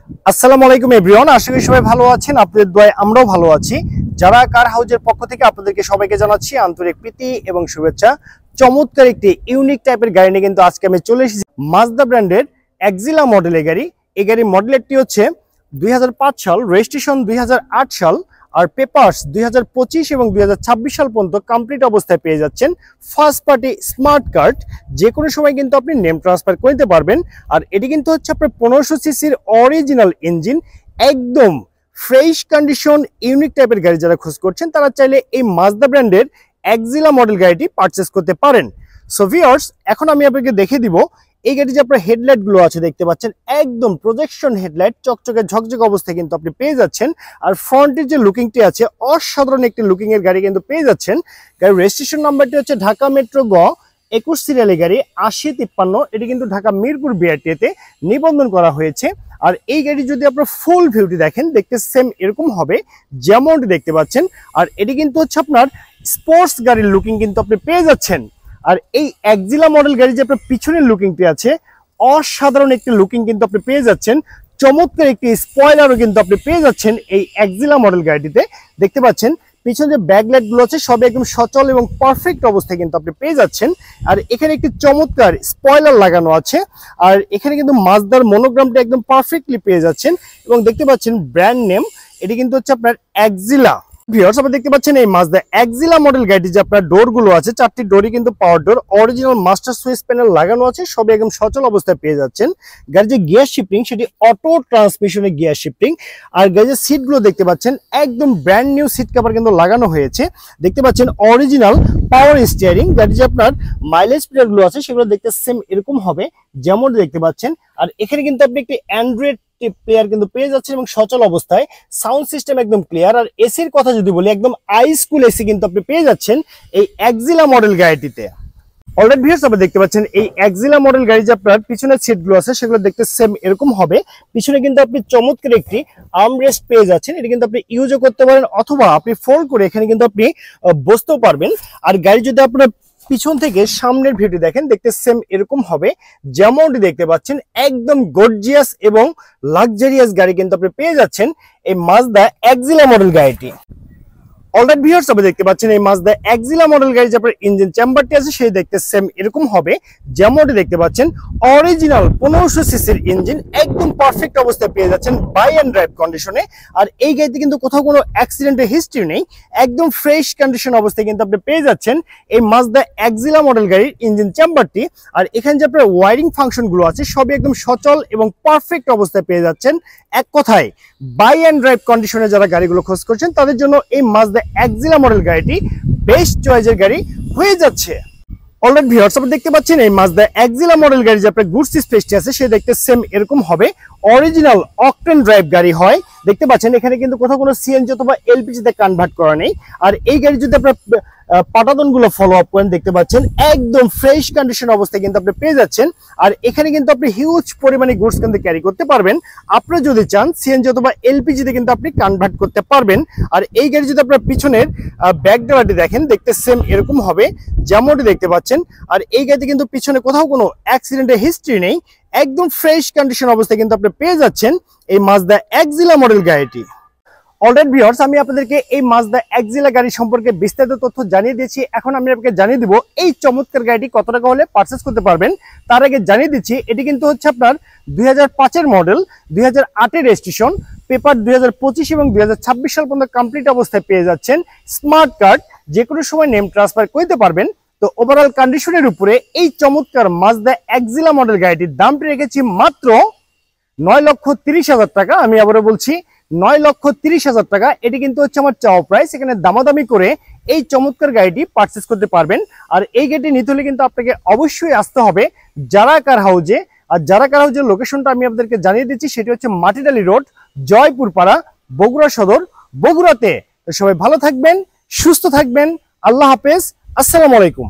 আসসালামু আলাইকুম এভরিওয়ান, আশা করি সবাই ভালো আছেন। আপনাদের দোয়ায় আমরাও ভালো আছি। যারা কার হাউজের পক্ষ থেকে আপনাদেরকে সবাইকে জানাচ্ছি আন্তরিক প্রীতি এবং শুভেচ্ছা। চমৎকার একটি ইউনিক টাইপের গাড়ি নিয়ে কিন্তু আজকে আমি চলে এসেছি। মাজদা ব্র্যান্ডের এক্সিলা মডেলের গাড়ি। এই গাড়ির মডেলটি হচ্ছে 2005 সাল, রেজিস্ট্রেশন 2008 সাল, আর পেপারস 2025 এবং 2026 সাল পর্যন্ত কমপ্লিট অবস্থায় পেয়ে যাচ্ছেন। ফার্স্ট পার্টি স্মার্ট কার্ড, যে কোনো সময় কিন্তু আপনি নেম ট্রান্সফার করে নিতে পারবেন। আর এটি কিন্তু হচ্ছে আপনার 1500 সিসির অরিজিনাল ইঞ্জিন, একদম ফ্রেশ কন্ডিশন ইউনিক টাইপের গাড়ি যারা খোঁজ করছেন তারা চাইলে এই মাজদা ব্র্যান্ডের এক্সিলা মডেল গাড়িটি পারচেস করতে পারেন। সো ভিউয়ার্স, এখন আমি আপনাকে দেখে দিব এই গাড়ি যে আপনার হেডলাইট গুলো আছে দেখতে পাচ্ছেন, একদম প্রজেকশন হেডলাইট, চকচকে ঝকঝকে অবস্থায় কিন্তু আপনি পেয়ে যাচ্ছেন। আর ফ্রন্টের যে লুকিংটি আছে অসাধারণ একটি লুকিং এর গাড়ি কিন্তু পেয়ে যাচ্ছেন। গাড়ির রেজিস্ট্রেশন নাম্বারটি হচ্ছে ঢাকা মেট্রো গ 21 সিরিয়ালের গাড়ি 8053। এটি কিন্তু ঢাকা মিরপুর বিআরটিএতে নিবন্ধন করা হয়েছে। আর এই গাড়ি যদি আপনার ফুল ভিউটি দেখেন, দেখতে সেম এরকম হবে যেমনটি দেখতে পাচ্ছেন। আর এটি কিন্তু হচ্ছে আপনার স্পোর্টস গাড়ির লুকিং কিন্তু আপনি পেয়ে যাচ্ছেন। আর এই এক্সিলা মডেল গাড়ি যে আপনার পিছনের লুকিংটি আছে অসাধারণ একটি লুকিং কিন্তু আপনি পেয়ে যাচ্ছেন। চমৎকার একটি স্পয়লারও কিন্তু আপনি পেয়ে যাচ্ছেন এই এক্সিলা মডেল গাড়িটিতে। দেখতে পাচ্ছেন পিছনে যে ব্যাকলাইট গুলো আছে সব একদম সচল এবং পারফেক্ট অবস্থায় কিন্তু আপনি পেয়ে যাচ্ছেন। আর এখানে একটি চমৎকার স্পয়লার লাগানো আছে। আর এখানে কিন্তু মাজদার মনোগ্রামটা একদম পারফেক্টলি পেয়ে যাচ্ছেন। এবং দেখতে পাচ্ছেন ব্র্যান্ড নেম, এটি কিন্তু হচ্ছে আপনার এক্সিলা। ভিউয়ার্স, আপনারা দেখতে পাচ্ছেন এই মাজদা এক্সিলা মডেল গাড়িটি যে আপনার ডোর গুলো আছে, চারটি ডোরই কিন্তু পাওয়ার ডোর, অরিজিনাল মাস্টার সুইচ প্যানেল লাগানো আছে, সবই একদম সচল অবস্থায় পেয়ে যাচ্ছেন। গাড়ির যে গিয়ার শিফটিং সেটি অটো ট্রান্সমিশনের গিয়ার শিফটিং। আর গাড়ির যে সিট গুলো দেখতে পাচ্ছেন একদম ব্র্যান্ড নিউ সিট কভার কিন্তু লাগানো হয়েছে। দেখতে পাচ্ছেন অরিজিনাল পাওয়ার স্টিয়ারিং। গাড়ির যে আপনার মাইলেজ প্লেয়ার গুলো আছে সেগুলো দেখতে সেম এরকম হবে যেমন দেখতে পাচ্ছেন। আর এখানে কিন্তু আপনি একটি অ্যান্ড্রয়েড প্লেয়ার কিন্তু পেয়ে যাচ্ছেন এবং সচল অবস্থায়। সাউন্ড সিস্টেম একদম ক্লিয়ার। আর এসির কথা যদি বলি, একদম আইস কুল এসি কিন্তু আপনি পেয়ে যাচ্ছেন এই এক্সিলা মডেল গাড়িটিতে। অলরেডি ভিউয়ার্স, আপনি দেখতে পাচ্ছেন এই এক্সিলা মডেল গাড়ি যে আপনার পিছনের সিট গুলো আছে সেগুলো দেখতে সেম এরকম হবে। পিছনে কিন্তু আপনি চমৎকার একটি আর্মরেস্ট পেয়ে যাচ্ছেন। এটা কিন্তু আপনি ইউজও করতে পারেন অথবা আপনি ফোল্ড করে এখানে কিন্তু আপনি বসতেও পারবেন। আর গাড়ি যদি আপনার পিছন থেকে সামনের ভিউটি দেখেন, দেখতে সেম এরকম হবে যেমনটি দেখতে পাচ্ছেন। একদম গর্জিয়াস এবং লাক্সারিয়াস গাড়ি কিন্তু আপনি পেয়ে যাচ্ছেন এই মাজদা এক্সিলা মডেল গাড়িটি। অলরাইট ভিউয়ার্স, আপনি দেখতে পাচ্ছেন এই মাজদা এক্সিলা মডেল গাড়ি যে আপনার ইঞ্জিন চেম্বারটি আছে সেই দেখতে সেম এরকম হবে যেমনটি দেখতে পাচ্ছেন। অরিজিনাল 1500 সিসির ইঞ্জিন, একদম পারফেক্ট অবস্থায় পেয়ে যাচ্ছেন বাই অ্যান্ড ড্রাইভ কন্ডিশনে। আর এই গাড়িতে কিন্তু কোথাও কোনো অ্যাক্সিডেন্টের হিস্ট্রি নেই, একদম ফ্রেশ কন্ডিশন অবস্থায় কিন্তু আপনি পেয়ে যাচ্ছেন এই মাজদা এক্সিলা মডেল গাড়ির ইঞ্জিন চেম্বারটি। আর এখানে যে আপনার ওয়ারিং ফাংশন গুলো আছে সবই একদম সচল এবং পারফেক্ট অবস্থায় পেয়ে যাচ্ছেন। এক কথায় বাই অ্যান্ড ড্রাইভ কন্ডিশনে যারা গাড়িগুলো খোঁজ করছেন তাদের জন্য এই মাজদা এক্সিলা মডেল গাড়িটি বেস্ট চয়েসের গাড়ি হয়ে যাচ্ছে। অলরাইট ভিউয়ার্স, আপনি দেখতে পাচ্ছেন এই মাজদা এক্সিলা মডেল গাড়ি যে আপনার গুডস স্পেসটি আছে সে দেখতে সেম এরকম হবে। অরিজিনাল অকটেন ড্রাইভ গাড়ি হয়। দেখতে পাচ্ছেন এখানে কিন্তু কোথাও কোনো সিএনজি অথবা এলপিজি তে কনভার্ট করা নেই। আর এই গাড়ি যদি আপনার পাটাতন গুলো ফলো আপ করেন দেখতে পাচ্ছেন একদম ফ্রেশ কন্ডিশন অবস্থায় কিন্তু আপনি পেয়ে যাচ্ছেন। আর এখানে কিন্তু আপনি হিউজ পরিমাণে গুডস কিন্তু ক্যারি করতে পারবেন। আপনারা যদি চান সিএনজি অথবা এলপিজি তে কিন্তু আপনি কনভার্ট করতে পারবেন। আর এই গাড়ি যদি আপনার পিছনের ব্যাক ডালাটি দেখেন, দেখতে সেম এরকম হবে যেমনটি দেখতে পাচ্ছেন। আর এই গাড়িতে কিন্তু পিছনে কোথাও কোনো অ্যাক্সিডেন্টের হিস্ট্রি নেই, একদম ফ্রেশ কন্ডিশন অবস্থায় কিন্তু আপনি পেয়ে যাচ্ছেন এই মাজদা এক্সিলা মডেল গাড়িটি। অলরাইট ভিউয়ার্স, আমি আপনাদেরকে এই মাজদা এক্সিলা গাড়ি সম্পর্কে বিস্তারিত তথ্য জানিয়ে দিয়েছি। এখন আমি আপনাকে জানিয়ে দিব এই চমৎকার গাড়িটি কত টাকা হলে পারচেস করতে পারবেন। তার আগে জানিয়ে দিচ্ছি এটি কিন্তু হচ্ছে আপনার 2005 মডেল, 2008 রেজিস্ট্রেশন, পেপার 2025 এবং 2026 সাল পর্যন্ত কমপ্লিট অবস্থায় পেয়ে যাচ্ছেন। স্মার্ট কার্ড, যে কোনো সময় নেম ট্রান্সফার করতে পারবেন। তো ওভারঅল কন্ডিশনের উপরে এই চমৎকার মাজদা এক্সিলা মডেল গাড়িটির দামটি রেখেছি মাত্র 9,30,000 টাকা। আমি আবারও বলছি 9,30,000 টাকা। এটি কিন্তু হচ্ছে আমার চাওয়া প্রাইস। এখানে দামাদামি করে এই চমৎকার গাড়িটি পারচেস করতে পারবেন। আর এই গাড়িটি নিতে হলে কিন্তু আপনাকে অবশ্যই আসতে হবে যারা কার হাউজে। আর যারা কার হাউজের লোকেশনটা আমি আপনাদেরকে জানিয়ে দিচ্ছি, সেটি হচ্ছে মাটিডালি রোড, জয়পুরপাড়া, বগুড়া সদর, বগুড়াতে। তো সবাই ভালো থাকবেন, সুস্থ থাকবেন। আল্লাহ হাফেজ, আসসালামু আলাইকুম।